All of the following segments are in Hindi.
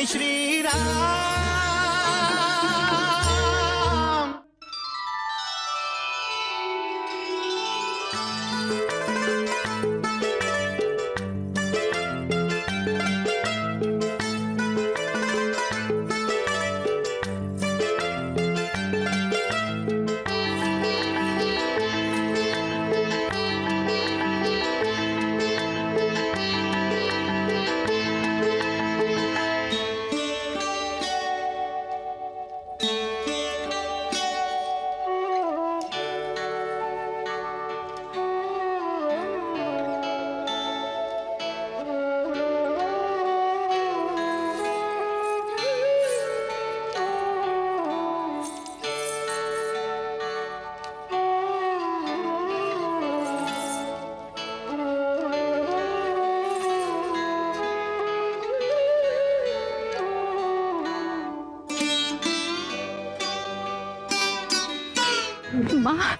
जय श्री राम। माँ,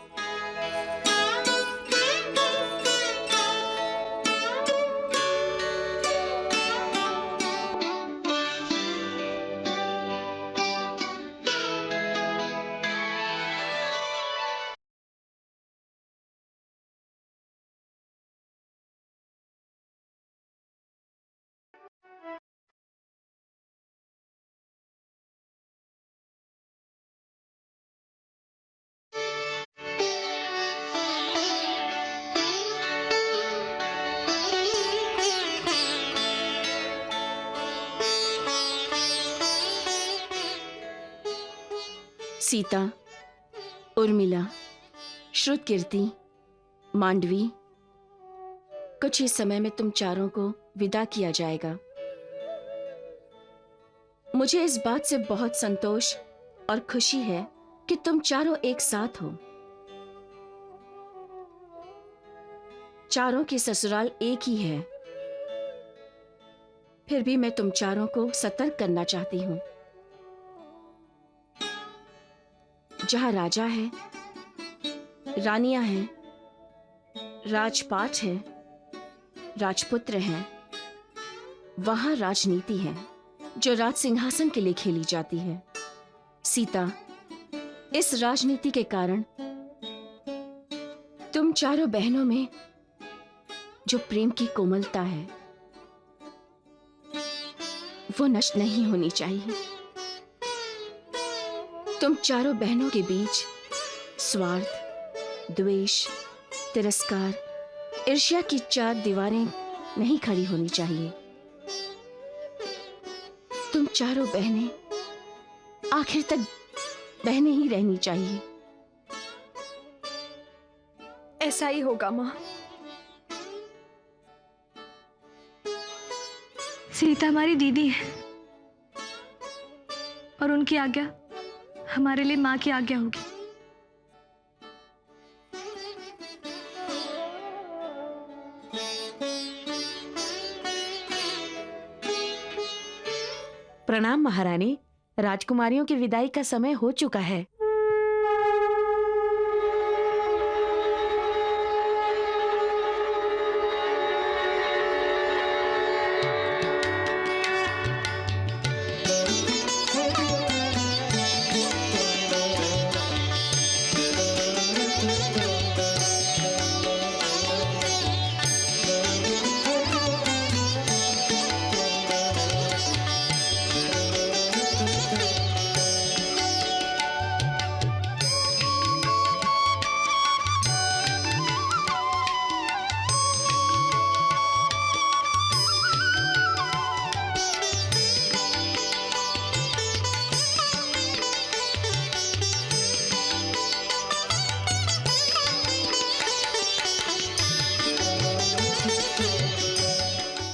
सीता, उर्मिला, श्रुतकीर्ति, मांडवी, कुछ ही समय में तुम चारों को विदा किया जाएगा। मुझे इस बात से बहुत संतोष और खुशी है कि तुम चारों एक साथ हो। चारों की ससुराल एक ही है, फिर भी मैं तुम चारों को सतर्क करना चाहती हूं। जहां राजा है, रानियां हैं, राजपाट है, राजपुत्र हैं, वहां राजनीति है जो राज सिंहासन के लिए खेली जाती है। सीता, इस राजनीति के कारण तुम चारों बहनों में जो प्रेम की कोमलता है वो नष्ट नहीं होनी चाहिए। तुम चारों बहनों के बीच स्वार्थ, द्वेष, तिरस्कार, ईर्ष्या की चार दीवारें नहीं खड़ी होनी चाहिए। तुम चारों बहनें आखिर तक बहनें ही रहनी चाहिए। ऐसा ही होगा माँ। सीता हमारी दीदी है और उनकी आज्ञा हमारे लिए माँ की आज्ञा होगी। प्रणाम महारानी। राजकुमारियों की विदाई का समय हो चुका है।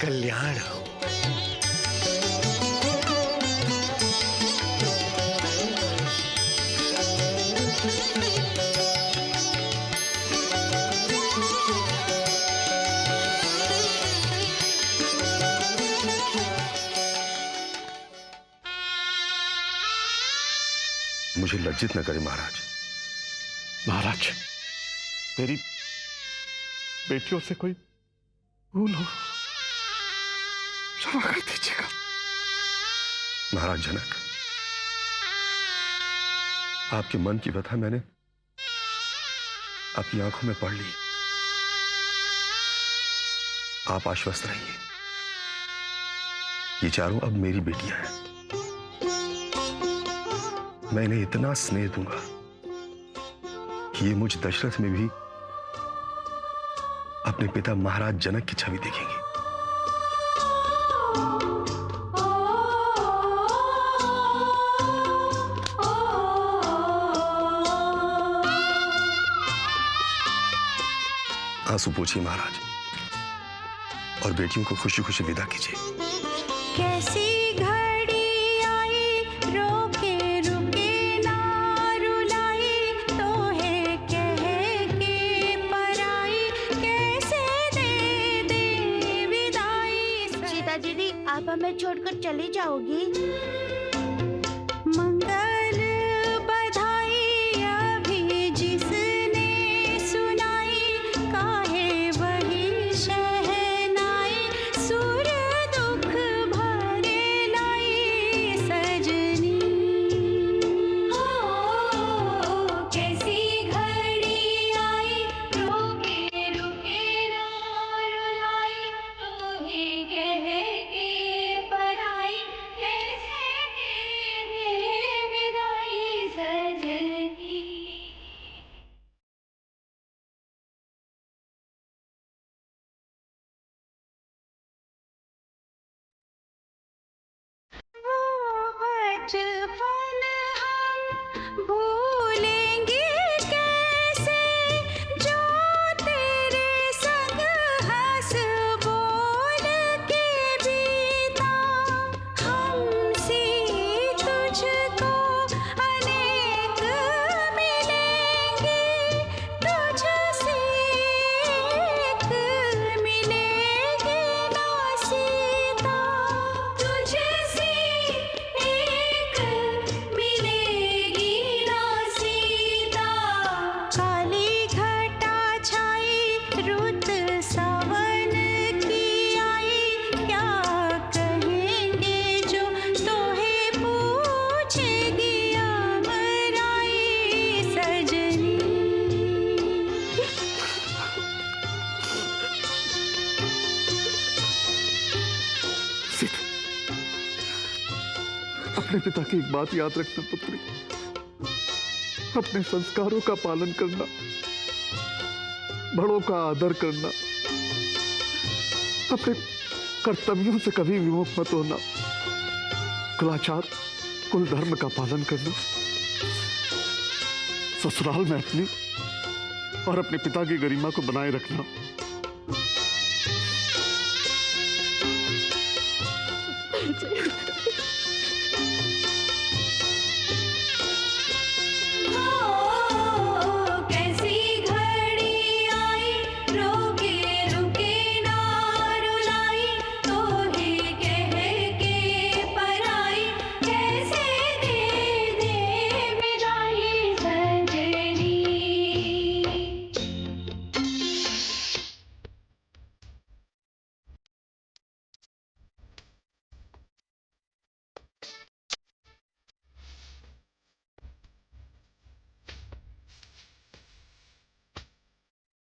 कल्याण हो। मुझे लज्जित न करें महाराज। महाराज, मेरी बेटियों से कोई भूल हो, क्षमा कर दीजिएगा। महाराज जनक, आपके मन की व्यथा मैंने अपनी आंखों में पढ़ ली। आप आश्वस्त रहिए, ये चारों अब मेरी बेटियां हैं। मैं इन्हें इतना स्नेह दूंगा कि ये मुझ दशरथ में भी अपने पिता महाराज जनक की छवि देखेंगे। आंसू पोछिए महाराज, और बेटियों को खुशी खुशी विदा कीजिए। कैसी घड़ी आई, रोके रुके ना रुलाई, तो है कह के पराई, कैसे दे दे विदाई। सीता दीदी, आप हमें छोड़कर चली जाओगी? मंगल बधाई अभी जिसने सुनाई, काहे वही शहनाई, सुर दुख भरे लाई सजनी। हो कैसी घड़ी आई, रोके रुके ना रुलाई, तो ही कह के पराई, कैसे दे दे विदाई सजनी। वो बचपन हम भूलेंगे कैसे, जो तेरे संग हंस बोल के बीता। हमसे तुझको अनेक मिलेंगे, तुझसे एक मिलेगी ना सीता। तुझसे एक मिलेगी ना सीता। काली घटा छाई, रुत सावन की आई, क्या कहेंगे जो तोहे पूछेगी अमराई सजनी। सीता, अपने पिता की एक बात याद रखना पुत्री, अपने संस्कारों का पालन करना, बड़ों का आदर करना, अपने कर्तव्यों से कभी विमुख मत होना, कुलाचार कुल धर्म का पालन करना, ससुराल में अपनी और अपने पिता की गरिमा को बनाए रखना। हो कैसी घड़ी आई, रोके रुके ना रुलाई, तो ही कह के पराई, कैसे दे दे विदाई सजनी।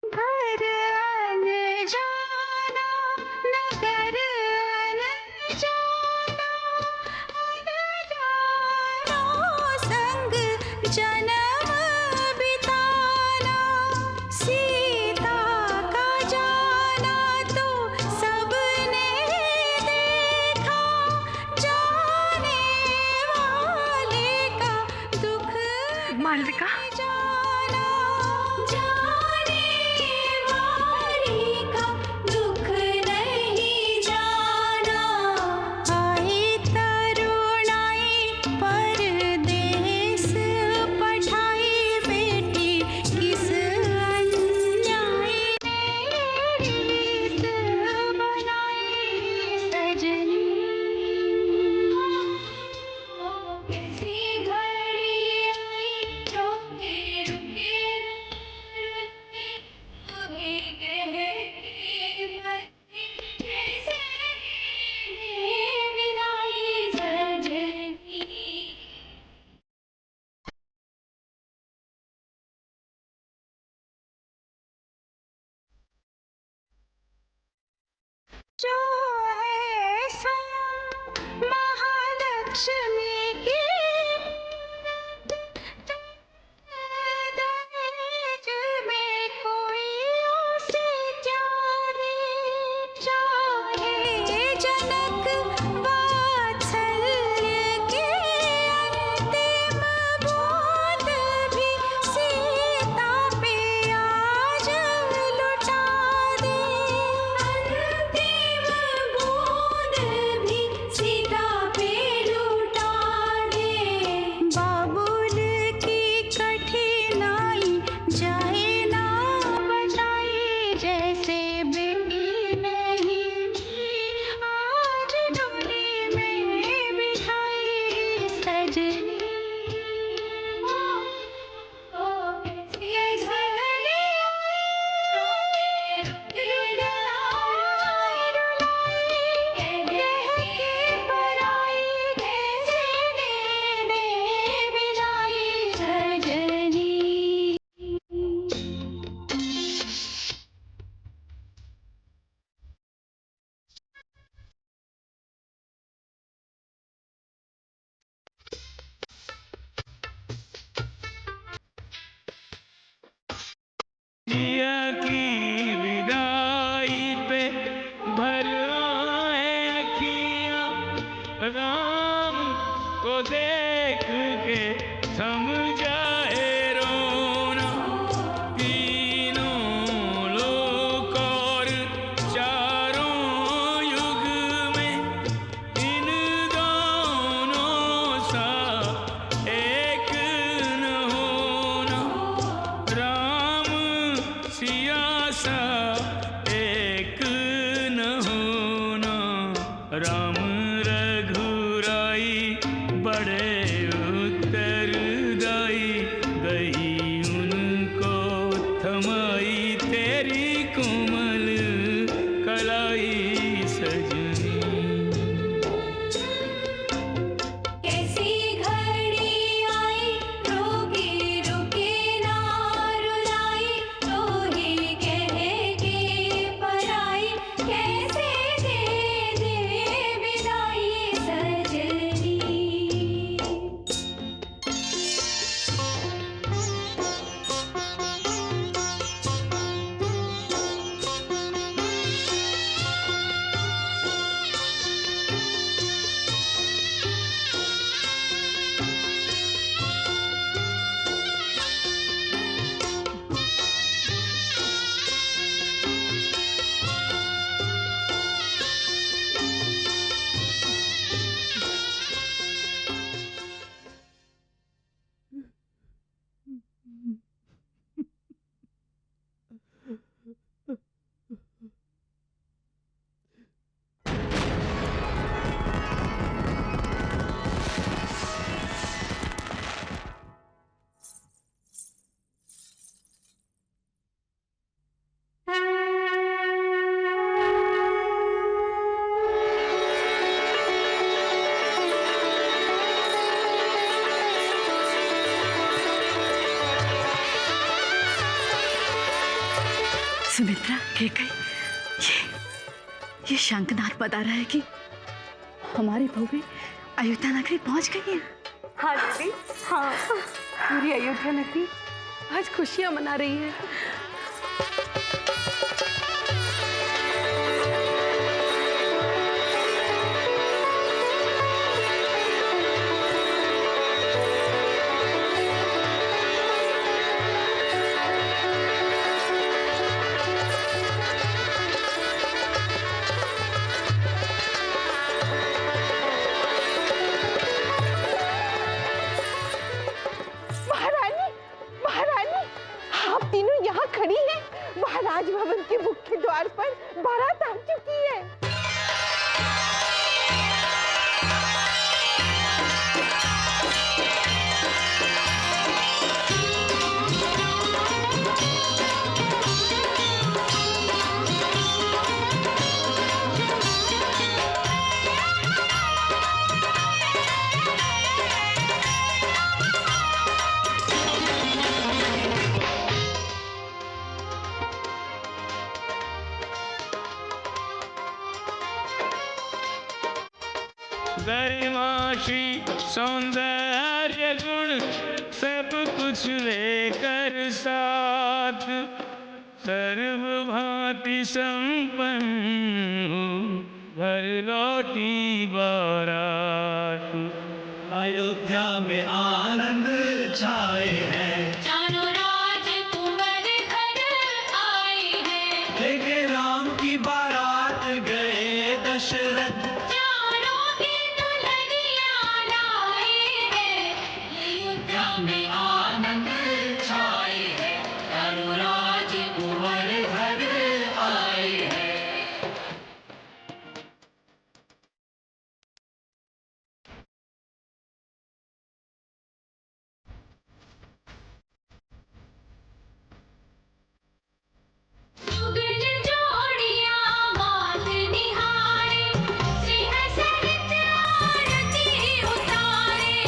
घर अनजाना, नगर अनजाना, अनजानों संग जन्म बिताना। सीता का जाना तो सबने देखा, जाने वाले का दुख मालविका, जाना। जाने वाली का दुख नहीं जाना। आई तरुणाई परदेस पठाई, राम को देख के थम जाए रोना। तीनों लोक और चारों युग में इन दोनों सा एक न होना। राम सिया सा एक न होना। राम रघुराई बड़े उत्तरदाई, गई उनको थमाई तेरी कोमल कलाई सजनी। कैसी घड़ी आई रुकी रुकी ना रुलाई, तो ही कह के पराई, कैसे दे दे विदाई सजनी। सुमित्रा, केकई, ये शंखनाद बता रहा है कि हमारी बहू भी अयोध्या नगरी पहुंच गई है। हाँ दीदी, हाँ, पूरी अयोध्या नगरी आज खुशियां मना रही है। महारानी, महारानी, आप तीनों यहाँ खड़ी हैं। महाराज भवन के मुख्य द्वार पर बारात आ चुकी है। गरिमाशी सौंदर्य गुण सब कुछ लेकर साथ, सर्व भांति संपन्न घर लौटी बारात। अयोध्या में आनंद छाए हैं, चारों राजकुमार घर आए हैं। लेके राम की बारात गए दशरथ। चारों की दुल्हनियां लाए हैं। अयोध्या में आनंद छाए हैं, चारों राजकुमार घर आए हैं। जुगल जोड़ियां मात निहारे, सिंह सहित आरती उतारे।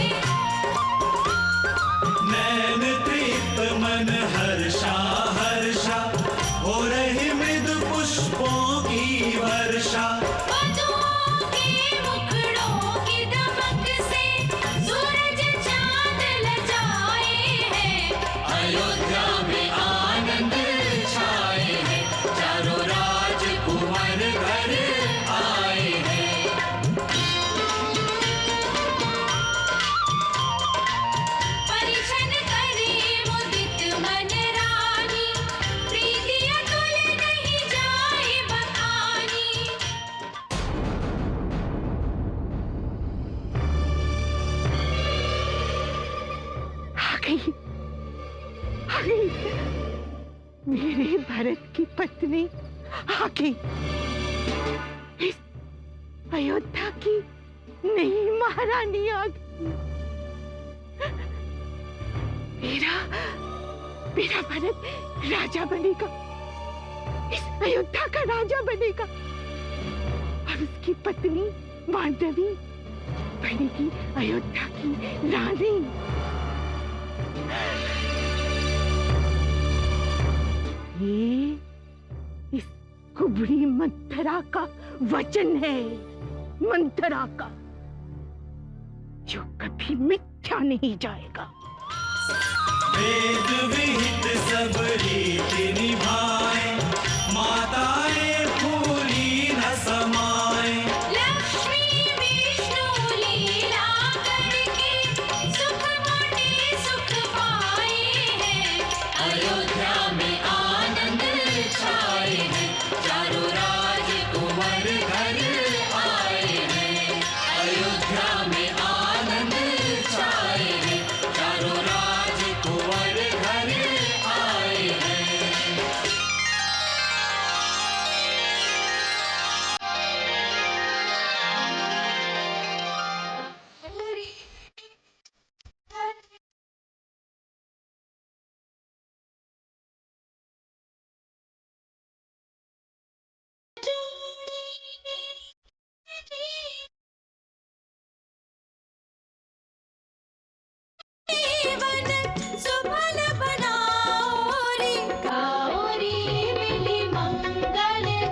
नैन तृप्त मन हर्षा हर्षा, हो रही मृदु पुष्पों की वर्षा। वधुओं के मुखड़ों की दमक से सूरज चांद लजाए हैं। अयोध्या में आनंद छाए हैं, चारों राजकुमार घर आए हैं। गई, आ गई, मेरे भरत की पत्नी आ गई, इस अयोध्या की नई महारानी आ गई। मेरा भरत राजा बनेगा, इस अयोध्या का राजा बनेगा, और उसकी पत्नी मांडवी बनेगी अयोध्या की रानी। ये इस कुबड़ी मंथरा का वचन है, मंथरा का, जो कभी मिथ्या नहीं जाएगा। वेद विहित सब रीति निभाए, माताएं फूली न समाए। लक्ष्मी विष्णु लीला करके सुख बाटे सुख पाए हैं। अयोध्या में आनंद छाए हैं, चारों राजकुमार घर आए हैं। अयोध्या में आनंद छाए हैं, चारों राजकुमार घर आए हैं। जीवन सुफल बनाओ रे, गाओ रे मिली मंगल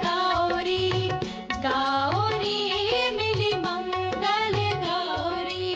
गाओ रे, गाओ रे मिली मंगल गाओ रे।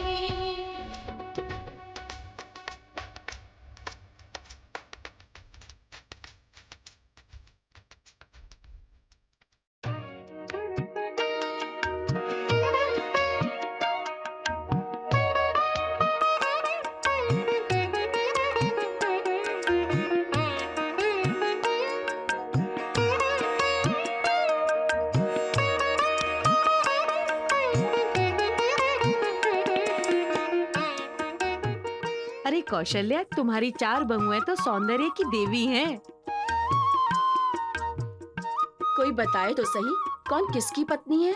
अरे कौशल्या, तुम्हारी 4 बहुएं तो सौंदर्य की देवी हैं। कोई बताए तो सही, कौन किसकी पत्नी है?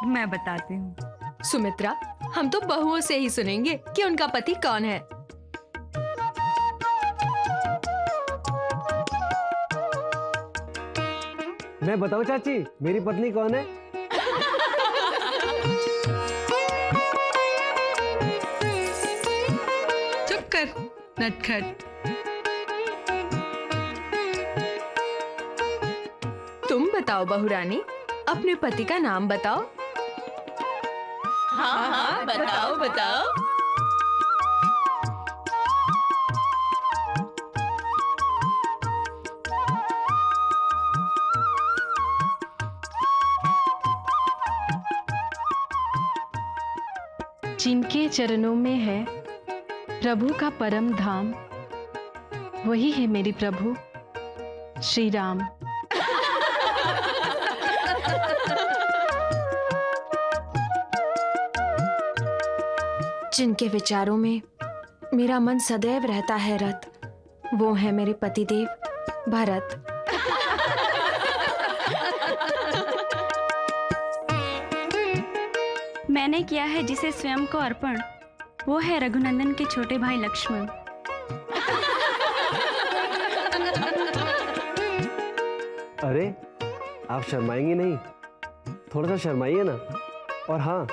मैं बताती हूँ। सुमित्रा, हम तो बहुओं से ही सुनेंगे कि उनका पति कौन है। मैं बताऊं चाची, मेरी पत्नी कौन है? चुप कर नटखट। तुम बताओ बहुरानी, अपने पति का नाम बताओ। हाँ, बताओ बताओ। जिनके चरणों में है प्रभु का परम धाम, वही है मेरी प्रभु श्री राम। जिनके विचारों में मेरा मन सदैव रहता है रत, वो है मेरे पतिदेव भरत। मैंने किया है जिसे स्वयं को अर्पण, वो है रघुनंदन के छोटे भाई लक्ष्मण। अरे आप शर्माएंगी नहीं, थोड़ा सा शर्माइए ना। और हाँ,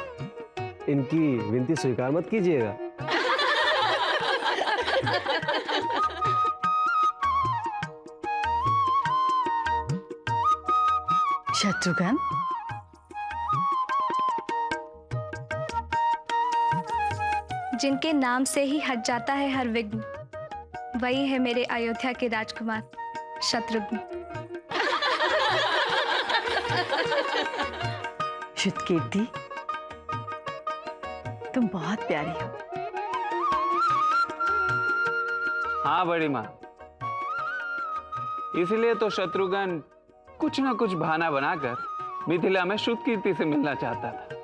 इनकी विनती स्वीकार मत कीजिएगा। शत्रुघ्न, जिनके नाम से ही हट जाता है हर विघ्न, वही है मेरे अयोध्या के राजकुमार शत्रुघ्न। श्रुतकीर्ति, तुम बहुत प्यारी हो। हाँ बड़ी माँ, इसीलिए तो शत्रुघ्न कुछ ना कुछ बहाना बनाकर मिथिला में श्रुतकीर्ति से मिलना चाहता था।